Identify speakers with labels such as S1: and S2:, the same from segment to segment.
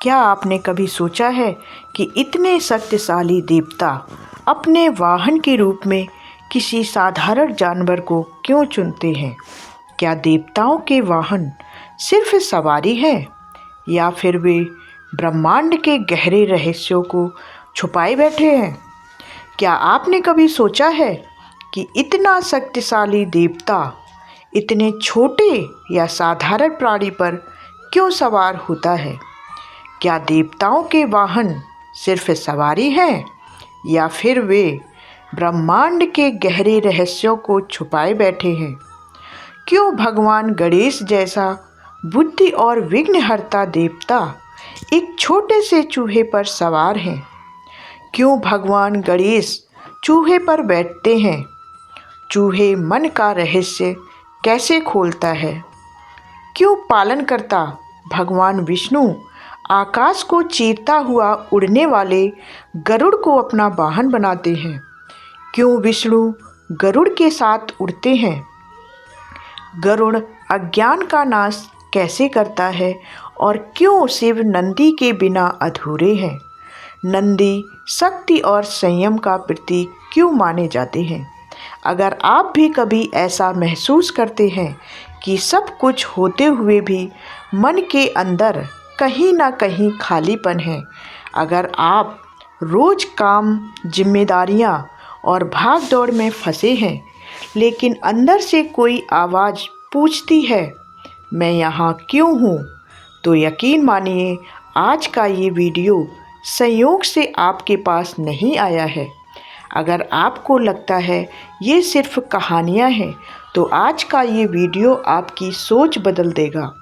S1: क्या आपने कभी सोचा है कि इतने शक्तिशाली देवता अपने वाहन के रूप में किसी साधारण जानवर को क्यों चुनते हैं? क्या देवताओं के वाहन सिर्फ सवारी है या फिर वे ब्रह्मांड के गहरे रहस्यों को छुपाए बैठे हैं? क्या आपने कभी सोचा है कि इतना शक्तिशाली देवता इतने छोटे या साधारण प्राणी पर क्यों सवार होता है? क्या देवताओं के वाहन सिर्फ सवारी हैं या फिर वे ब्रह्मांड के गहरे रहस्यों को छुपाए बैठे हैं? क्यों भगवान गणेश जैसा बुद्धि और विघ्नहर्ता देवता एक छोटे से चूहे पर सवार हैं? क्यों भगवान गणेश चूहे पर बैठते हैं? चूहे मन का रहस्य कैसे खोलता है? क्यों पालनकर्ता भगवान विष्णु आकाश को चीरता हुआ उड़ने वाले गरुड़ को अपना वाहन बनाते हैं? क्यों विष्णु गरुड़ के साथ उड़ते हैं? गरुड़ अज्ञान का नाश कैसे करता है और क्यों शिव नंदी के बिना अधूरे हैं? नंदी शक्ति और संयम का प्रतीक क्यों माने जाते हैं? अगर आप भी कभी ऐसा महसूस करते हैं कि सब कुछ होते हुए भी मन के अंदर कहीं ना कहीं खालीपन है, अगर आप रोज काम, जिम्मेदारियां और भाग दौड़ में फंसे हैं, लेकिन अंदर से कोई आवाज़ पूछती है, मैं यहाँ क्यों हूँ, तो यकीन मानिए आज का ये वीडियो संयोग से आपके पास नहीं आया है। अगर आपको लगता है ये सिर्फ कहानियाँ हैं, तो आज का ये वीडियो आपकी सोच बदल देगा,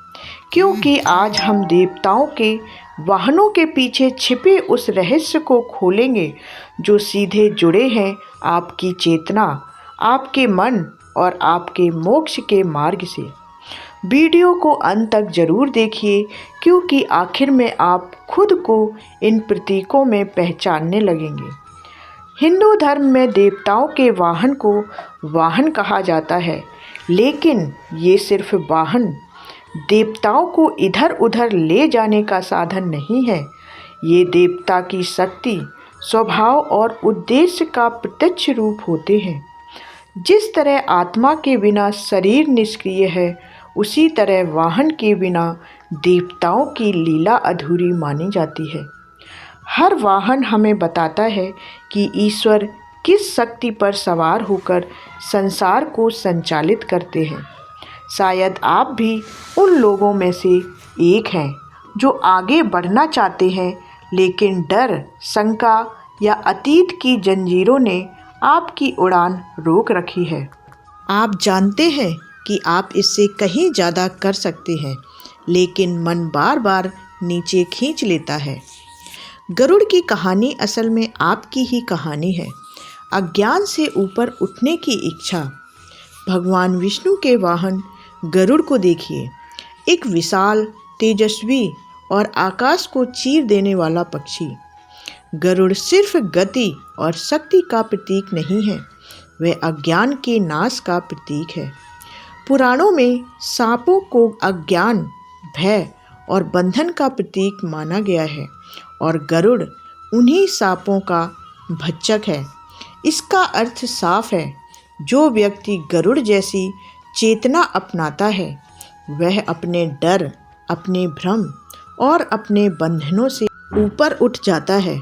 S1: क्योंकि आज हम देवताओं के वाहनों के पीछे छिपे उस रहस्य को खोलेंगे जो सीधे जुड़े हैं आपकी चेतना, आपके मन और आपके मोक्ष के मार्ग से। वीडियो को अंत तक जरूर देखिए, क्योंकि आखिर में आप खुद को इन प्रतीकों में पहचानने लगेंगे। हिंदू धर्म में देवताओं के वाहन को वाहन कहा जाता है, लेकिन ये सिर्फ वाहन देवताओं को इधर उधर ले जाने का साधन नहीं है। ये देवता की शक्ति, स्वभाव और उद्देश्य का प्रत्यक्ष रूप होते हैं। जिस तरह आत्मा के बिना शरीर निष्क्रिय है, उसी तरह वाहन के बिना देवताओं की लीला अधूरी मानी जाती है। हर वाहन हमें बताता है कि ईश्वर किस शक्ति पर सवार होकर संसार को संचालित करते हैं। शायद आप भी उन लोगों में से एक हैं जो आगे बढ़ना चाहते हैं, लेकिन डर, शंका या अतीत की जंजीरों ने आपकी उड़ान रोक रखी है। आप जानते हैं कि आप इससे कहीं ज़्यादा कर सकते हैं, लेकिन मन बार बार नीचे खींच लेता है। गरुड़ की कहानी असल में आपकी ही कहानी है। अज्ञान से ऊपर उठने की इच्छा। भगवान विष्णु के वाहन गरुड़ को देखिए, एक विशाल, तेजस्वी और आकाश को चीर देने वाला पक्षी। गरुड़ सिर्फ गति और शक्ति का प्रतीक नहीं है, वह अज्ञान के नाश का प्रतीक है। पुराणों में सांपों को अज्ञान, भय और बंधन का प्रतीक माना गया है, और गरुड़ उन्हीं सांपों का भक्षक है। इसका अर्थ साफ है, जो व्यक्ति गरुड़ जैसी चेतना अपनाता है, वह अपने डर, अपने भ्रम और अपने बंधनों से ऊपर उठ जाता है।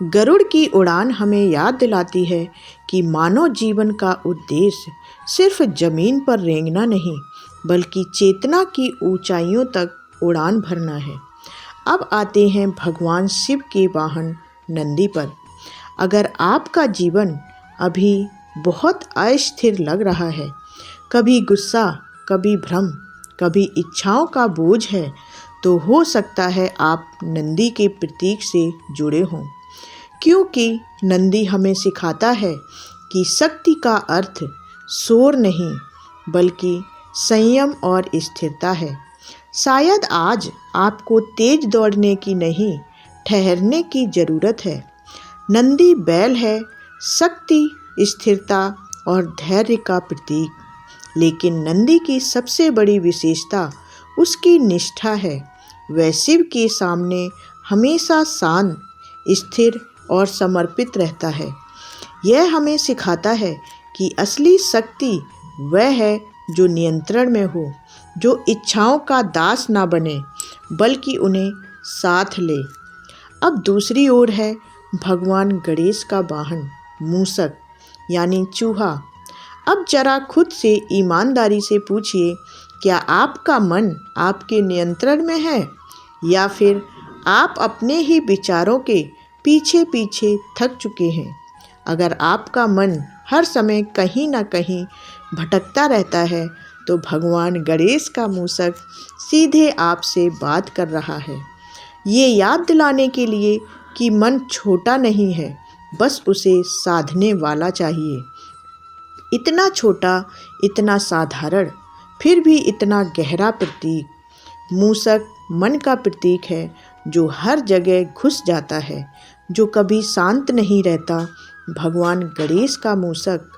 S1: गरुड़ की उड़ान हमें याद दिलाती है कि मानव जीवन का उद्देश्य सिर्फ जमीन पर रेंगना नहीं, बल्कि चेतना की ऊंचाइयों तक उड़ान भरना है। अब आते हैं भगवान शिव के वाहन नंदी पर। अगर आपका जीवन अभी बहुत अस्थिर लग रहा है, कभी गुस्सा, कभी भ्रम, कभी इच्छाओं का बोझ है, तो हो सकता है आप नंदी के प्रतीक से जुड़े हों, क्योंकि नंदी हमें सिखाता है कि शक्ति का अर्थ शोर नहीं, बल्कि संयम और स्थिरता है। शायद आज आपको तेज दौड़ने की नहीं, ठहरने की ज़रूरत है। नंदी बैल है, शक्ति, स्थिरता और धैर्य का प्रतीक, लेकिन नंदी की सबसे बड़ी विशेषता उसकी निष्ठा है। वह शिव के सामने हमेशा शांत, स्थिर और समर्पित रहता है। यह हमें सिखाता है कि असली शक्ति वह है जो नियंत्रण में हो, जो इच्छाओं का दास ना बने बल्कि उन्हें साथ ले। अब दूसरी ओर है भगवान गणेश का वाहन मूषक यानी चूहा। अब जरा खुद से ईमानदारी से पूछिए, क्या आपका मन आपके नियंत्रण में है या फिर आप अपने ही विचारों के पीछे पीछे थक चुके हैं? अगर आपका मन हर समय कहीं ना कहीं भटकता रहता है तो भगवान गणेश का मूषक सीधे आपसे बात कर रहा है, ये याद दिलाने के लिए कि मन छोटा नहीं है, बस उसे साधने वाला चाहिए। इतना छोटा, इतना साधारण, फिर भी इतना गहरा प्रतीक। मूषक मन का प्रतीक है जो हर जगह घुस जाता है, जो कभी शांत नहीं रहता। भगवान गणेश का मूषक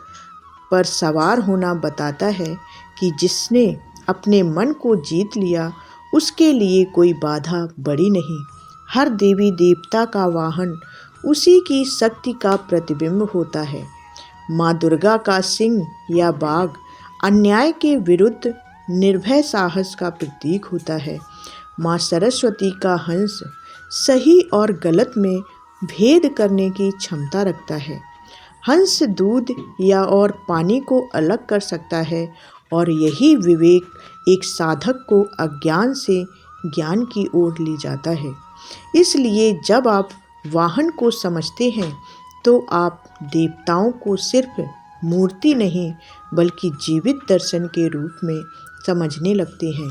S1: पर सवार होना बताता है कि जिसने अपने मन को जीत लिया उसके लिए कोई बाधा बड़ी नहीं। हर देवी देवता का वाहन उसी की शक्ति का प्रतिबिंब होता है। माँ दुर्गा का सिंह या बाघ अन्याय के विरुद्ध निर्भय साहस का प्रतीक होता है। माँ सरस्वती का हंस सही और गलत में भेद करने की क्षमता रखता है। हंस दूध या और पानी को अलग कर सकता है और यही विवेक एक साधक को अज्ञान से ज्ञान की ओर ले जाता है। इसलिए जब आप वाहन को समझते हैं तो आप देवताओं को सिर्फ मूर्ति नहीं बल्कि जीवित दर्शन के रूप में समझने लगते हैं।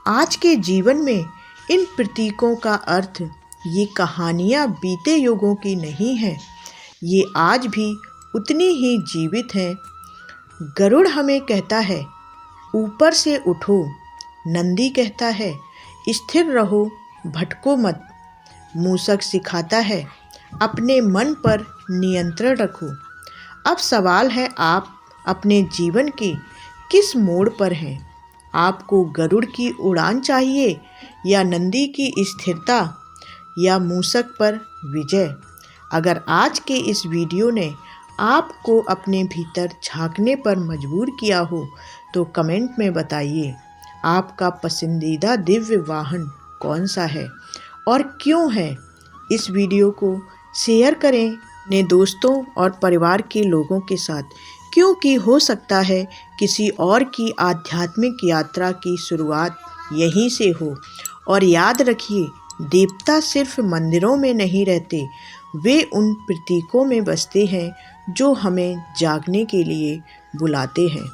S1: आज के जीवन में इन प्रतीकों का अर्थ ये कहानियाँ बीते युगों की नहीं है, ये आज भी उतनी ही जीवित हैं। गरुड़ हमें कहता है ऊपर से उठो, नंदी कहता है स्थिर रहो, भटको मत। मूषक सिखाता है अपने मन पर नियंत्रण रखो। अब सवाल है, आप अपने जीवन के किस मोड़ पर हैं? आपको गरुड़ की उड़ान चाहिए या नंदी की स्थिरता या मूषक पर विजय? अगर आज के इस वीडियो ने आपको अपने भीतर झांकने पर मजबूर किया हो तो कमेंट में बताइए आपका पसंदीदा दिव्य वाहन कौन सा है और क्यों है। इस वीडियो को शेयर करें अपने दोस्तों और परिवार के लोगों के साथ, क्योंकि हो सकता है किसी और की आध्यात्मिक यात्रा की शुरुआत यहीं से हो। और याद रखिए, देवता सिर्फ मंदिरों में नहीं रहते, वे उन प्रतीकों में बसते हैं जो हमें जागने के लिए बुलाते हैं।